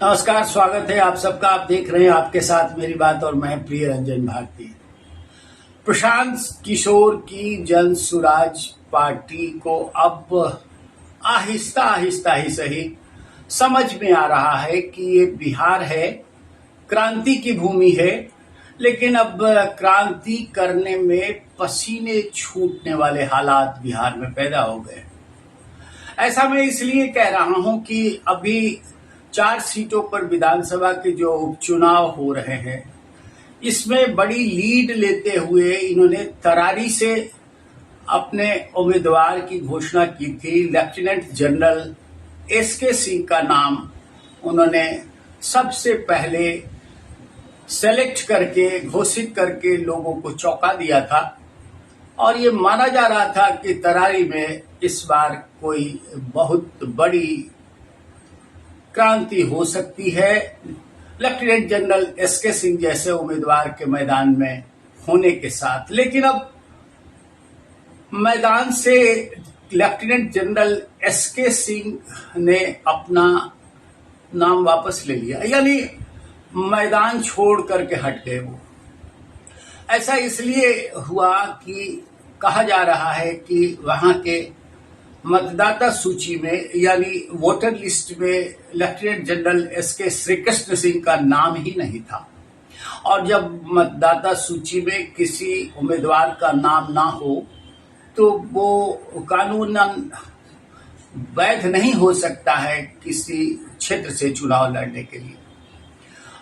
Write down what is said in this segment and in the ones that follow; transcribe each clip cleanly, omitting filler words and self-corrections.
नमस्कार, स्वागत है आप सबका। आप देख रहे हैं आपके साथ मेरी बात और मैं प्रिय रंजन भारती। प्रशांत किशोर की जन सुराज पार्टी को अब आहिस्ता आहिस्ता ही सही समझ में आ रहा है कि ये बिहार है, क्रांति की भूमि है, लेकिन अब क्रांति करने में पसीने छूटने वाले हालात बिहार में पैदा हो गए। ऐसा मैं इसलिए कह रहा हूं कि अभी 4 सीटों पर विधानसभा के जो उपचुनाव हो रहे हैं, इसमें बड़ी लीड लेते हुए इन्होंने तरारी से अपने उम्मीदवार की घोषणा की थी। लेफ्टिनेंट जनरल एसके सिंह का नाम उन्होंने सबसे पहले सेलेक्ट करके घोषित करके लोगों को चौंका दिया था और ये माना जा रहा था कि तरारी में इस बार कोई बहुत बड़ी क्रांति हो सकती है लेफ्टिनेंट जनरल एसके सिंह जैसे उम्मीदवार के मैदान में होने के साथ। लेकिन अब मैदान से लेफ्टिनेंट जनरल एसके सिंह ने अपना नाम वापस ले लिया, यानी मैदान छोड़ करके हट गए वो। ऐसा इसलिए हुआ कि कहा जा रहा है कि वहां के मतदाता सूची में यानी वोटर लिस्ट में lieutenant general SK Shrikrishna Singh का नाम ही नहीं था, और जब मतदाता सूची में किसी उम्मीदवार का नाम ना हो तो वो कानूनन वैध नहीं हो सकता है किसी क्षेत्र से चुनाव लड़ने के लिए।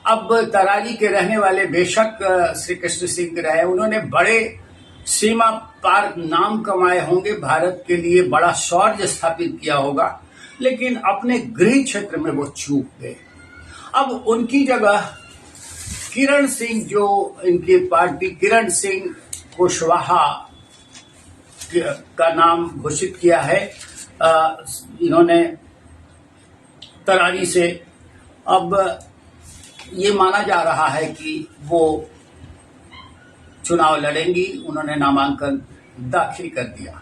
अब तरारी के रहने वाले बेशक श्रीकृष्ण सिंह रहे, उन्होंने बड़े सीमा पार नाम कमाए होंगे, भारत के लिए बड़ा शौर्य स्थापित किया होगा, लेकिन अपने गृह क्षेत्र में वो चूक गए। अब उनकी जगह किरण सिंह, जो इनकी पार्टी किरण सिंह कुशवाहा का नाम घोषित किया है इन्होंने तरारी से। अब ये माना जा रहा है कि वो चुनाव लड़ेंगी, उन्होंने नामांकन दाखिल कर दिया।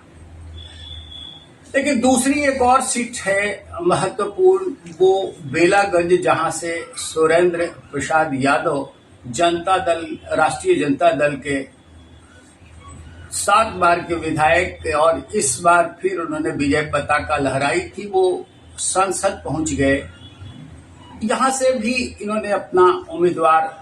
लेकिन दूसरी एक और सीट है महत्वपूर्ण, वो बेलागंज, जहां से सुरेंद्र प्रसाद यादव जनता दल, राष्ट्रीय जनता दल के 7 बार के विधायक और इस बार फिर उन्होंने विजय पताका लहराई थी, वो संसद पहुंच गए। यहां से भी इन्होंने अपना उम्मीदवार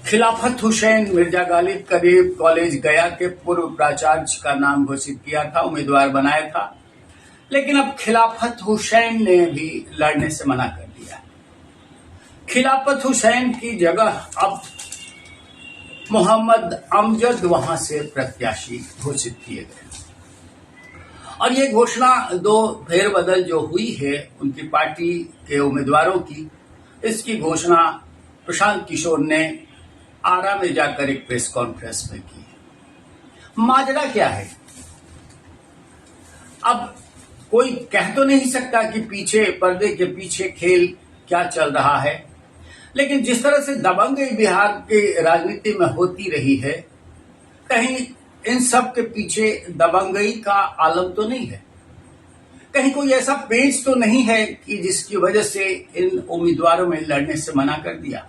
खिलाफत हुसैन मिर्जा गालिब करीब कॉलेज गया के पूर्व प्राचार्य का नाम घोषित किया था, उम्मीदवार बनाया था। लेकिन अब खिलाफत हुसैन ने भी लड़ने से मना कर दिया। खिलाफत हुसैन की जगह अब मोहम्मद अमजद वहां से प्रत्याशी घोषित किए गए, और ये घोषणा 2 फेरबदल जो हुई है उनकी पार्टी के उम्मीदवारों की, इसकी घोषणा प्रशांत किशोर ने आरा में जाकर एक प्रेस कॉन्फ्रेंस में की। माजरा क्या है? अब कोई कह तो नहीं सकता कि पीछे पर्दे के पीछे खेल क्या चल रहा है, लेकिन जिस तरह से दबंगई बिहार की राजनीति में होती रही है, कहीं इन सब के पीछे दबंगई का आलम तो नहीं है। कहीं कोई ऐसा पेच तो नहीं है कि जिसकी वजह से इन उम्मीदवारों में लड़ने से मना कर दिया।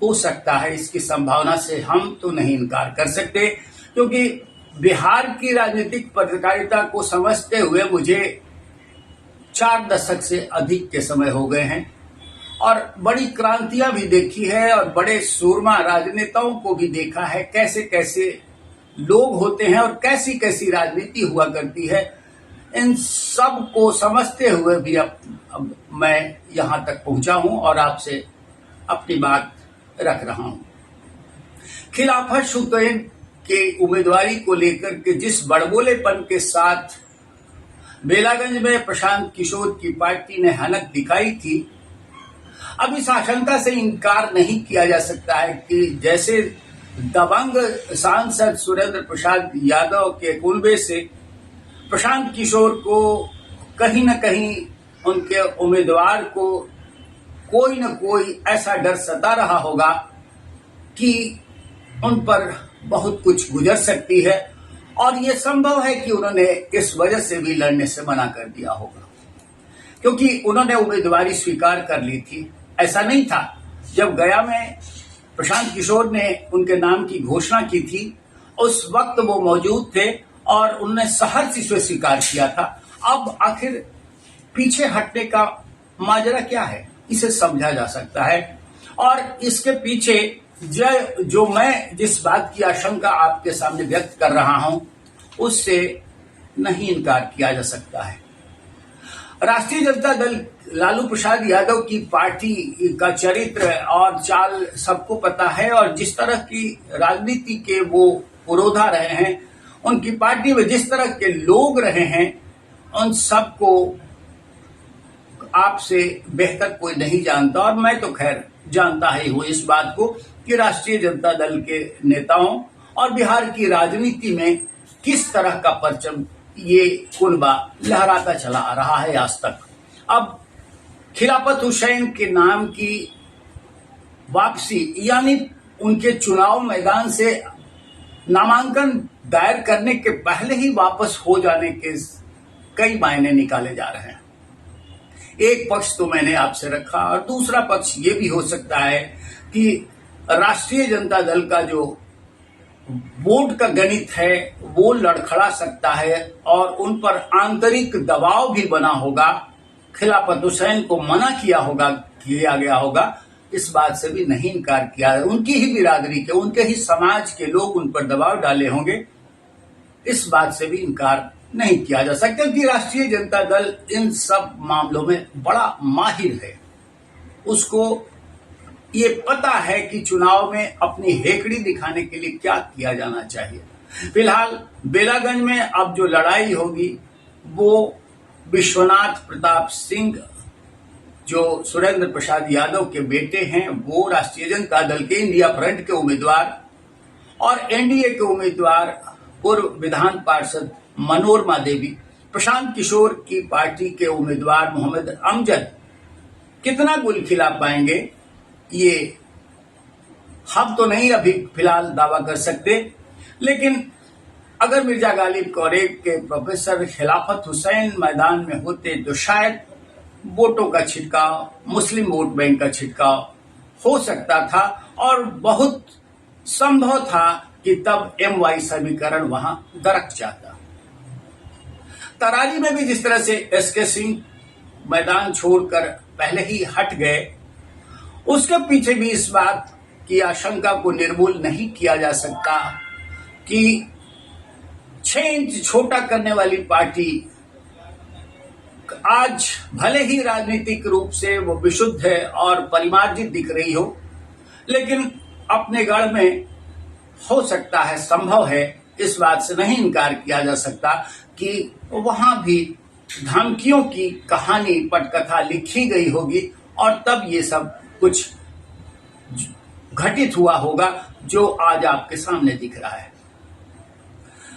हो सकता है, इसकी संभावना से हम तो नहीं इनकार कर सकते, क्योंकि बिहार की राजनीतिक पत्रकारिता को समझते हुए मुझे 4 दशक से अधिक के समय हो गए हैं और बड़ी क्रांतियां भी देखी है और बड़े सूरमा राजनेताओं को भी देखा है, कैसे कैसे लोग होते हैं और कैसी कैसी राजनीति हुआ करती है। इन सब को समझते हुए भी अब मैं यहां तक पहुंचा हूं और आपसे अपनी बात रख रहा हूं। खिलाफत हुसैन के उम्मीदवारी को लेकर के जिस बड़बोलेपन के साथ बेलागंज में प्रशांत किशोर की पार्टी ने हनक दिखाई थी, अब इस आशंका से इनकार नहीं किया जा सकता है कि जैसे दबंग सांसद सुरेंद्र प्रसाद यादव के कुनबे से प्रशांत किशोर को कहीं न कहीं उनके उम्मीदवार को कोई न कोई ऐसा डर सता रहा होगा कि उन पर बहुत कुछ गुजर सकती है, और ये संभव है कि उन्होंने इस वजह से भी लड़ने से मना कर दिया होगा। क्योंकि उन्होंने उम्मीदवारी स्वीकार कर ली थी। ऐसा नहीं था, जब गया में प्रशांत किशोर ने उनके नाम की घोषणा की थी उस वक्त वो मौजूद थे और उन्होंने सहर्ष इसे स्वीकार किया था। अब आखिर पीछे हटने का माजरा क्या है, इसे समझा जा सकता है। और इसके पीछे जो मैं जिस बात की आशंका आपके सामने व्यक्त कर रहा हूं उससे नहीं इनकार किया जा सकता है। राष्ट्रीय जनता दल लालू प्रसाद यादव की पार्टी का चरित्र और चाल सबको पता है, और जिस तरह की राजनीति के वो पुरोधा रहे हैं, उनकी पार्टी में जिस तरह के लोग रहे हैं, उन सबको आपसे बेहतर कोई नहीं जानता। और मैं तो खैर जानता ही हूं इस बात को कि राष्ट्रीय जनता दल के नेताओं और बिहार की राजनीति में किस तरह का परचम ये कुनबा लहराता चला आ रहा है आज तक। अब खिलाफत हुसैन के नाम की वापसी, यानी उनके चुनाव मैदान से नामांकन दायर करने के पहले ही वापस हो जाने के कई मायने निकाले जा रहे हैं। एक पक्ष तो मैंने आपसे रखा और दूसरा पक्ष ये भी हो सकता है कि राष्ट्रीय जनता दल का जो वोट का गणित है वो लड़खड़ा सकता है और उन पर आंतरिक दबाव भी बना होगा। खिलाफत हुसैन को मना किया गया होगा, इस बात से भी नहीं इनकार किया। उनकी ही बिरादरी के, उनके ही समाज के लोग उन पर दबाव डाले होंगे, इस बात से भी इनकार नहीं किया जा सकता कि राष्ट्रीय जनता दल इन सब मामलों में बड़ा माहिर है। उसको ये पता है कि चुनाव में अपनी हेकड़ी दिखाने के लिए क्या किया जाना चाहिए। फिलहाल बेलागंज में अब जो लड़ाई होगी वो विश्वनाथ प्रताप सिंह, जो सुरेंद्र प्रसाद यादव के बेटे हैं, वो राष्ट्रीय जनता दल के इंडिया फ्रंट के उम्मीदवार और एनडीए के उम्मीदवार पूर्व विधान पार्षद मनोरमा देवी, प्रशांत किशोर की पार्टी के उम्मीदवार मोहम्मद अमजद कितना गुल खिला पाएंगे ये हम तो नहीं अभी फिलहाल दावा कर सकते। लेकिन अगर मिर्जा गालिब कॉलेज के प्रोफेसर खिलाफत हुसैन मैदान में होते तो शायद वोटों का छिड़काव, मुस्लिम वोट बैंक का छिड़काव हो सकता था और बहुत संभव था कि तब एमवाई समीकरण वहां दरक जाता। तरारी में भी जिस तरह से एसके सिंह मैदान छोड़कर पहले ही हट गए, उसके पीछे भी इस बात की आशंका को निर्मूल नहीं किया जा सकता कि 6 इंच छोटा करने वाली पार्टी आज भले ही राजनीतिक रूप से वो विशुद्ध है और परिमार्जित दिख रही हो, लेकिन अपने गढ़ में हो सकता है, संभव है, इस बात से नहीं इनकार किया जा सकता कि वहां भी धमकियों की कहानी, पटकथा लिखी गई होगी और तब ये सब कुछ घटित हुआ होगा जो आज आपके सामने दिख रहा है।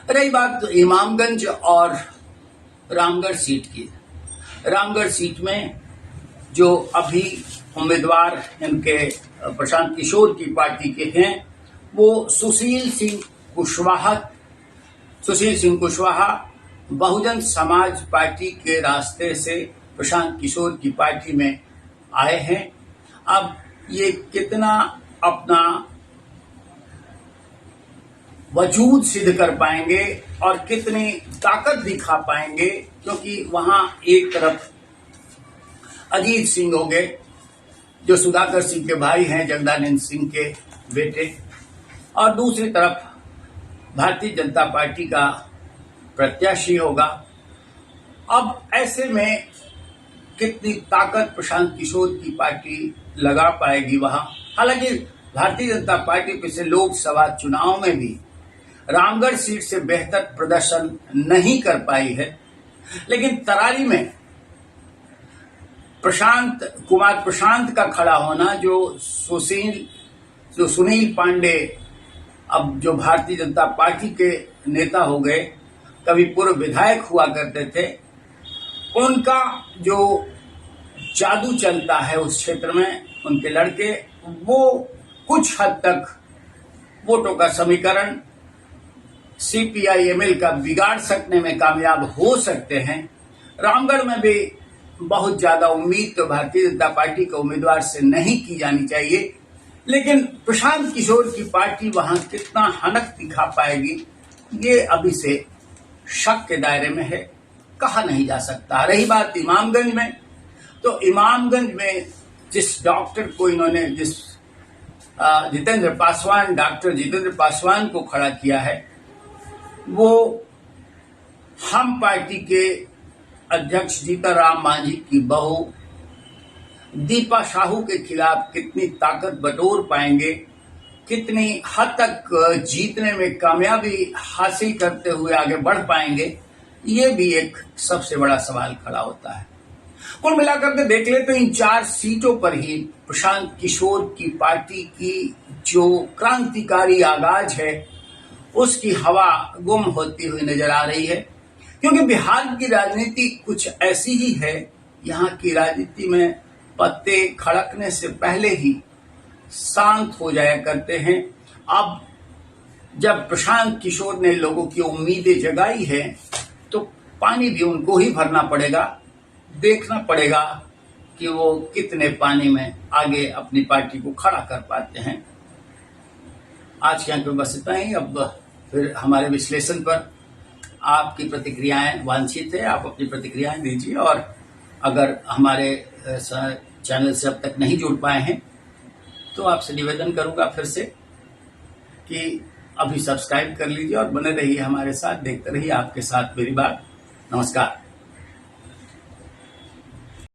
रही बात तो इमामगंज और रामगढ़ सीट की, रामगढ़ सीट में जो अभी उम्मीदवार इनके प्रशांत किशोर की पार्टी के हैं वो सुशील सिंह कुशवाहा बहुजन समाज पार्टी के रास्ते से प्रशांत किशोर की पार्टी में आए हैं। अब ये कितना अपना वजूद सिद्ध कर पाएंगे और कितनी ताकत दिखा पाएंगे, क्योंकि वहां एक तरफ अजीत सिंह हो गए जो सुधाकर सिंह के भाई हैं, जगदानंद सिंह के बेटे, और दूसरी तरफ भारतीय जनता पार्टी का प्रत्याशी होगा। अब ऐसे में कितनी ताकत प्रशांत किशोर की पार्टी लगा पाएगी वहां। हालांकि भारतीय जनता पार्टी पिछले लोकसभा चुनाव में भी रामगढ़ सीट से बेहतर प्रदर्शन नहीं कर पाई है, लेकिन तरारी में प्रशांत का खड़ा होना, जो सुनील पांडे अब जो भारतीय जनता पार्टी के नेता हो गए, कभी पूर्व विधायक हुआ करते थे, उनका जो जादू चलता है उस क्षेत्र में, उनके लड़के वो कुछ हद तक वोटों का समीकरण सीपीआई-एमएल का बिगाड़ सकने में कामयाब हो सकते हैं। रामगढ़ में भी बहुत ज्यादा उम्मीद तो भारतीय जनता पार्टी के उम्मीदवार से नहीं की जानी चाहिए, लेकिन प्रशांत किशोर की पार्टी वहां कितना हनक दिखा पाएगी ये अभी से शक के दायरे में है, कहा नहीं जा सकता। रही बात इमामगंज में, तो इमामगंज में जिस डॉक्टर को इन्होंने डॉक्टर जितेंद्र पासवान को खड़ा किया है, वो हम पार्टी के अध्यक्ष जीतनराम मांझी की बहू दीपा साहू के खिलाफ कितनी ताकत बटोर पाएंगे, कितनी हद तक जीतने में कामयाबी हासिल करते हुए आगे बढ़ पाएंगे, ये भी एक सबसे बड़ा सवाल खड़ा होता है। कुल मिलाकर के देख ले तो इन 4 सीटों पर ही प्रशांत किशोर की पार्टी की जो क्रांतिकारी आगाज है उसकी हवा गुम होती हुई नजर आ रही है, क्योंकि बिहार की राजनीति कुछ ऐसी ही है। यहाँ की राजनीति में पत्ते खड़कने से पहले ही शांत हो जाया करते हैं। अब जब प्रशांत किशोर ने लोगों की उम्मीदें जगाई है तो पानी भी उनको ही भरना पड़ेगा, देखना पड़ेगा कि वो कितने पानी में आगे अपनी पार्टी को खड़ा कर पाते हैं। आज के अंक में बस इतना ही। अब फिर हमारे विश्लेषण पर आपकी प्रतिक्रियाएं वांछित है, आप अपनी प्रतिक्रियाएं दीजिए, और अगर हमारे चैनल से अब तक नहीं जुड़ पाए हैं तो आपसे निवेदन करूंगा फिर से कि अभी सब्सक्राइब कर लीजिए और बने रहिए हमारे साथ, देखते रहिए आपके साथ मेरी बात। नमस्कार।